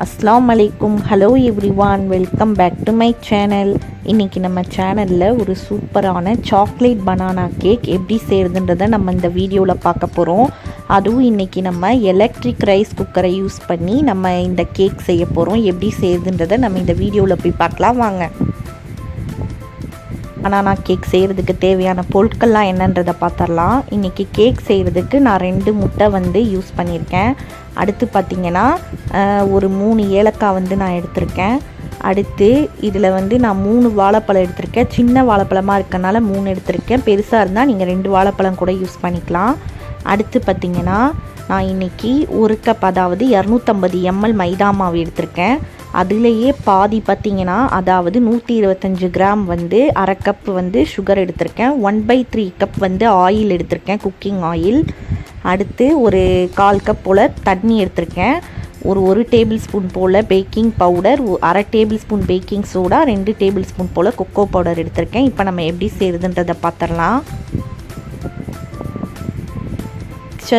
அஸ்ஸலாமு அலைக்கும். Hello everyone, welcome back to my channel. இன்றைக்கி நம்ம சேனலில் ஒரு சூப்பரான சாக்லேட் பனானா கேக் எப்படி செய்கிறதுன்றதை நம்ம இந்த வீடியோவில் பார்க்க போகிறோம். அதுவும் இன்றைக்கி நம்ம எலக்ட்ரிக் ரைஸ் குக்கரை யூஸ் பண்ணி நம்ம இந்த கேக் செய்ய போகிறோம். எப்படி செய்கிறதுன்றதை நம்ம இந்த வீடியோவில் போய் பார்க்கலாம் வாங்க. பனானா கேக் செய்கிறதுக்கு தேவையான பொருட்கள்லாம் என்னன்றதை பார்த்துடலாம். இன்றைக்கி கேக் செய்கிறதுக்கு நான் 2 முட்டை யூஸ் பண்ணியிருக்கேன். அடுத்து பார்த்திங்கன்னா ஒரு 3 ஏலக்காய் நான் எடுத்திருக்கேன். அடுத்து இதில் நான் 3 வாழைப்பழம் எடுத்திருக்கேன். சின்ன வாழைப்பழமாக இருக்கனால 3 எடுத்திருக்கேன். பெருசாக இருந்தால் நீங்கள் 2 வாழைப்பழம் கூட யூஸ் பண்ணிக்கலாம். அடுத்து பார்த்திங்கன்னா நான் இன்றைக்கி 1 கப், அதாவது 250 ml மைதா மாவு எடுத்திருக்கேன். அதுலேயே பாதி பார்த்திங்கன்னா, அதாவது 125 கிராம் அரை கப் சுகர் எடுத்திருக்கேன். 1/3 கப் ஆயில் எடுத்திருக்கேன், குக்கிங் ஆயில். அடுத்து ஒரு 1/4 கப் போல் தண்ணி எடுத்திருக்கேன். ஒரு டேபிள் ஸ்பூன் போல் baking powder, 1/2 tablespoon baking soda, 2 tablespoon போல் கொக்கோ பவுடர் எடுத்திருக்கேன். இப்போ நம்ம எப்படி செய்கிறதுன்றதை பார்த்துடலாம்.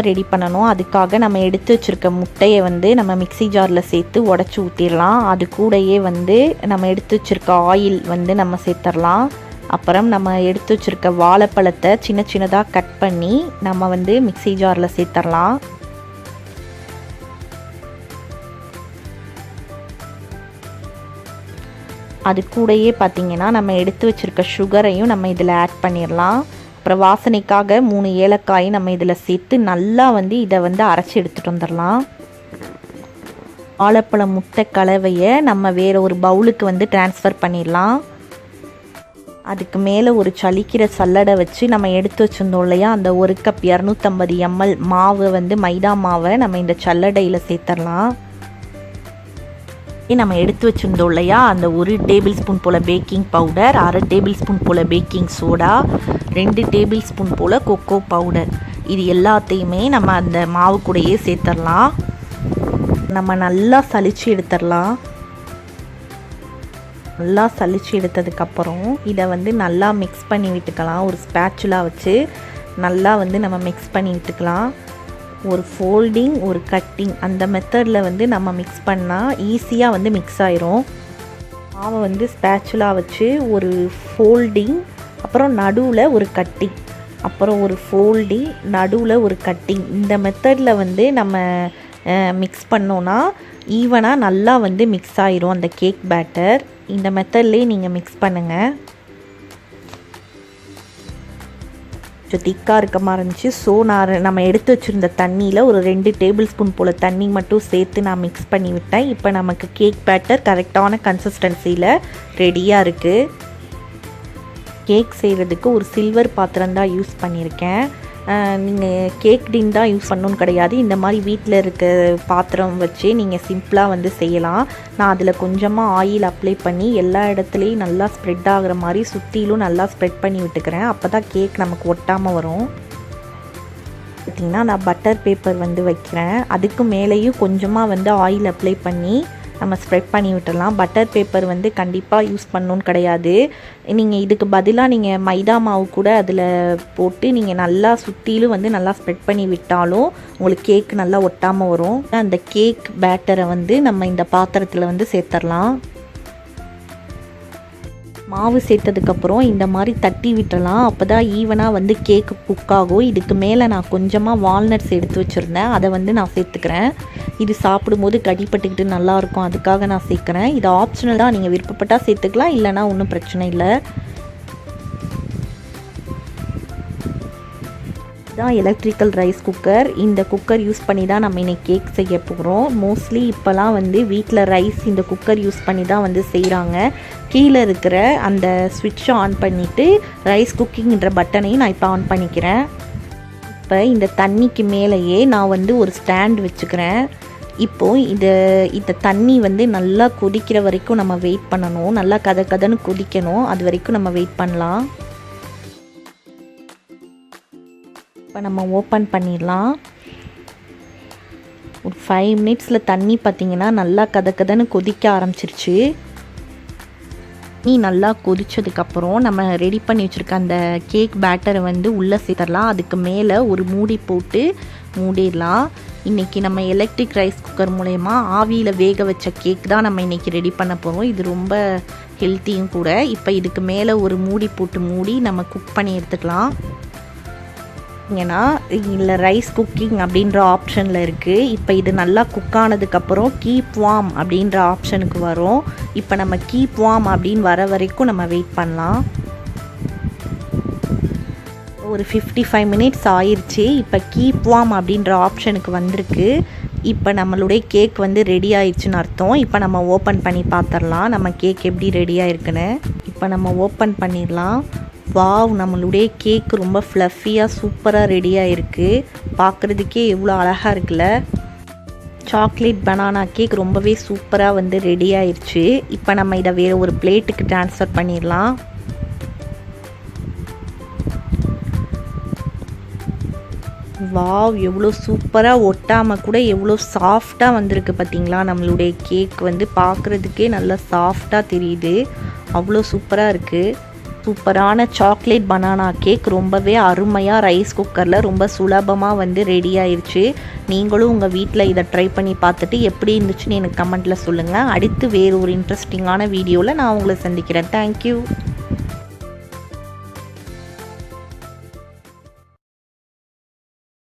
ரெடி பண்ணணும். அதுக்காக நம்ம எடுத்து வச்சுருக்க முட்டையை நம்ம மிக்ஸி ஜாரில் சேர்த்து உடச்சி ஊற்றிடலாம். அது கூடயே நம்ம எடுத்து வச்சுருக்க ஆயில் நம்ம சேர்த்துடலாம். அப்புறம் நம்ம எடுத்து வச்சுருக்க வாழைப்பழத்தை சின்ன சின்னதாக கட் பண்ணி நம்ம மிக்ஸி ஜாரில் சேர்த்துடலாம். அது கூடயே பார்த்திங்கன்னா நம்ம எடுத்து வச்சுருக்க சுகரையும் நம்ம இதில் ஆட் பண்ணிடலாம். அப்புறம் வாசனைக்காக 3 ஏலக்காய் நம்ம இதில் சேர்த்து நல்லா இதை அரைச்சி எடுத்துகிட்டு வந்துடலாம். வாழைப்பழம் முட்டை கலவையை நம்ம வேறு ஒரு பவுலுக்கு ட்ரான்ஸ்ஃபர் பண்ணிடலாம். அதுக்கு மேலே ஒரு சலிக்கிற சல்லடை வச்சு நம்ம எடுத்து வச்சுருந்தோம் இல்லையா, அந்த 1 கப் 250 ml மாவு மைதா மாவை நம்ம இந்த சல்லடையில் சேர்த்துடலாம். நம்ம எடுத்து வச்சுருந்தோம் இல்லையா, அந்த 1 டேபிள் ஸ்பூன் போல் பேக்கிங் பவுடர், 1/2 டேபிள் ஸ்பூன் போல் பேக்கிங் சோடா, 2 டேபிள் ஸ்பூன் போல் கொக்கோ பவுடர், இது எல்லாத்தையுமே நம்ம அந்த மாவு கூடையே சேர்த்துடலாம். நம்ம நல்லா சலிச்சு எடுத்துடலாம். நல்லா சலிச்சு எடுத்ததுக்கப்புறம் இதை நல்லா மிக்ஸ் பண்ணி விட்டுக்கலாம். ஒரு ஸ்பேச்சுலா வச்சு நல்லா நம்ம மிக்ஸ் பண்ணி விட்டுக்கலாம். ஒரு ஃபோல்டிங், ஒரு கட்டிங், அந்த மெத்தடில் நம்ம மிக்ஸ் பண்ணால் ஈஸியாக மிக்ஸ் ஆயிரும். மாவை ஸ்பேச்சுலா வச்சு ஒரு ஃபோல்டிங், அப்புறம் நடுவில் ஒரு கட்டிங், அப்புறம் ஒரு ஃபோல்டிங், நடுவில் ஒரு கட்டிங், இந்த மெத்தடில் நம்ம மிக்ஸ் பண்ணோன்னா ஈவனாக நல்லா மிக்ஸ் ஆயிரும் அந்த கேக் பேட்டர். இந்த மெத்தட்லேயே நீங்கள் மிக்ஸ் பண்ணுங்கள். கொஞ்சம் திக்காக இருக்க மாதிரி இருந்துச்சு. ஸோ நம்ம எடுத்து வச்சுருந்த தண்ணியில் ஒரு 2 டேபிள் ஸ்பூன் போல் தண்ணி மட்டும் சேர்த்து நான் மிக்ஸ் பண்ணி விட்டேன். இப்போ நமக்கு கேக் பேட்டர் கரெக்டான கன்சிஸ்டன்சியில் ரெடியாக இருக்குது. கேக் செய்கிறதுக்கு ஒரு சில்வர் பாத்திரம் தான் யூஸ் பண்ணியிருக்கேன். நீங்கள் கேக் டின் தான் யூஸ் பண்ணணுன்னு கிடையாது. இந்த மாதிரி வீட்டில் இருக்க பாத்திரம் வச்சு நீங்கள் சிம்பிளாக செய்யலாம். நான் அதில் கொஞ்சமாக ஆயில் அப்ளை பண்ணி எல்லா இடத்துலையும் நல்லா ஸ்ப்ரெட் ஆகிற மாதிரி சுற்றிலும் நல்லா ஸ்ப்ரெட் பண்ணி விட்டுக்கிறேன். அப்போ தான் கேக் நமக்கு ஒட்டாமல் வரும். பார்த்திங்கன்னா நான் பட்டர் பேப்பர் வைக்கிறேன். அதுக்கு மேலேயும் கொஞ்சமாக ஆயில் அப்ளை பண்ணி நம்ம ஸ்ப்ரெட் பண்ணி விட்டுடலாம். பட்டர் பேப்பர் கண்டிப்பாக யூஸ் பண்ணணுன்னு கிடையாது. நீங்கள் இதுக்கு பதிலாக நீங்கள் மைதா மாவு கூட அதில் போட்டு நீங்கள் நல்லா சுற்றிலும் நல்லா ஸ்ப்ரெட் பண்ணி விட்டாலும் உங்களுக்கு கேக் நல்லா ஒட்டாமல் வரும். அந்த கேக் பேட்டரை நம்ம இந்த பாத்திரத்தில் சேர்த்துடலாம். மாவு சேர்த்ததுக்கப்புறம் இந்த மாதிரி தட்டி விட்டுறலாம். அப்போ தான் ஈவனாக கேக்கு குக் ஆகும். இதுக்கு மேலே நான் கொஞ்சமாக வால்நட்ஸ் எடுத்து வச்சுருந்தேன், அதை நான் சேர்த்துக்கிறேன். இது சாப்பிடும்போது கடிப்பட்டுக்கிட்டு நல்லாயிருக்கும், அதுக்காக நான் சேர்க்குறேன். இது ஆப்ஷனல் தான், நீங்கள் விருப்பப்பட்டால் சேர்த்துக்கலாம், இல்லைனா ஒன்றும் பிரச்சனை இல்லை. இதுதான் எலக்ட்ரிக்கல் ரைஸ் குக்கர். இந்த குக்கர் யூஸ் பண்ணி தான் நம்ம இன்றைக்கி கேக் செய்ய போகிறோம். மோஸ்ட்லி இப்போலாம் வீட்டில் ரைஸ் இந்த குக்கர் யூஸ் பண்ணி தான் செய்கிறாங்க. கீழே இருக்கிற அந்த ஸ்விட்சை ஆன் பண்ணிவிட்டு ரைஸ் குக்கிங்ன்ற பட்டனையும் நான் இப்போ ஆன் பண்ணிக்கிறேன். இப்போ இந்த தண்ணிக்கு மேலேயே நான் ஒரு ஸ்டாண்ட் வச்சுக்கிறேன். இப்போது இந்த தண்ணி நல்லா கொதிக்கிற வரைக்கும் நம்ம வெயிட் பண்ணணும். நல்லா கதன்னு கொதிக்கணும், அது வரைக்கும் நம்ம வெயிட் பண்ணலாம். இப்போ நம்ம ஓப்பன் பண்ணிடலாம். ஒரு 5 மினிட்ஸில் தண்ணி பார்த்திங்கன்னா நல்லா கதன்னு கொதிக்க ஆரம்பிச்சிருச்சு. தண்ணி நல்லா கொதிச்சதுக்கப்புறம் நம்ம ரெடி பண்ணி வச்சுருக்க அந்த கேக் பேட்டரை உள்ளே சேர்த்துடலாம். அதுக்கு மேலே ஒரு மூடி போட்டு மூடிடலாம். இன்றைக்கி நம்ம எலக்ட்ரிக் ரைஸ் குக்கர் மூலயமா ஆவியில் வேக வச்ச கேக் தான் நம்ம இன்றைக்கி ரெடி பண்ண போகிறோம். இது ரொம்ப ஹெல்த்தியும் கூட. இப்போ இதுக்கு மேலே ஒரு மூடி போட்டு மூடி நம்ம குக் பண்ணி எடுத்துக்கலாம். ஏன்னா இல்லை ரைஸ் குக்கிங் அப்படின்ற ஆப்ஷனில் இருக்குது. இப்போ இது நல்லா குக் ஆனதுக்கப்புறம் கீப் வார்ம் அப்படின்ற ஆப்ஷனுக்கு வரும். இப்போ நம்ம கீப் வார்ம் அப்படின்னு வர வரைக்கும் நம்ம வெயிட் பண்ணலாம். ஒரு 55 மினிட்ஸ் ஆயிடுச்சு. இப்போ கீப் வார்ம் அப்படின்ற ஆப்ஷனுக்கு வந்திருக்கு. இப்போ நம்மளுடைய கேக் வந்து ரெடி ஆயிடுச்சுன்னு அர்த்தம். இப்போ நம்ம ஓப்பன் பண்ணி பார்த்துடலாம் நம்ம கேக் எப்படி ரெடி ஆயிருக்குன்னு. இப்போ நம்ம ஓப்பன் பண்ணிடலாம். வாவ், நம்மளுடைய கேக் ரொம்ப ஃப்ளஃபியாக சூப்பராக ரெடியாக இருக்குது. பார்க்குறதுக்கே எவ்வளோ அழகாக இருக்குல்ல. சாக்லேட் பனானா கேக் ரொம்பவே சூப்பராக வந்து ரெடி ஆயிடுச்சு. இப்போ நம்ம இதை வேறு ஒரு பிளேட்டுக்கு ட்ரான்ஸ்ஃபர் பண்ணிடலாம். வாவ், எவ்வளோ சூப்பராக ஒட்டாமல் கூட எவ்வளோ சாஃப்டாக வந்திருக்கு பார்த்தீங்களா. நம்மளுடைய கேக் வந்து பார்க்குறதுக்கே நல்லா சாஃப்டாக தெரியுது. அவ்வளோ சூப்பராக இருக்குது. சூப்பரான சாக்லேட் பனானா கேக் ரொம்பவே அருமையாக ரைஸ் குக்கரில் ரொம்ப சுலபமாக வந்து ரெடி ஆயிடுச்சு. நீங்களும் உங்கள் வீட்டில் இதை ட்ரை பண்ணி பார்த்துட்டு எப்படி இருந்துச்சுன்னு எனக்கு கமெண்ட்டில் சொல்லுங்கள். அடுத்து வேறு ஒரு இன்ட்ரெஸ்டிங்கான வீடியோவில் நான் உங்களை சந்திக்கிறேன். தேங்க்யூ.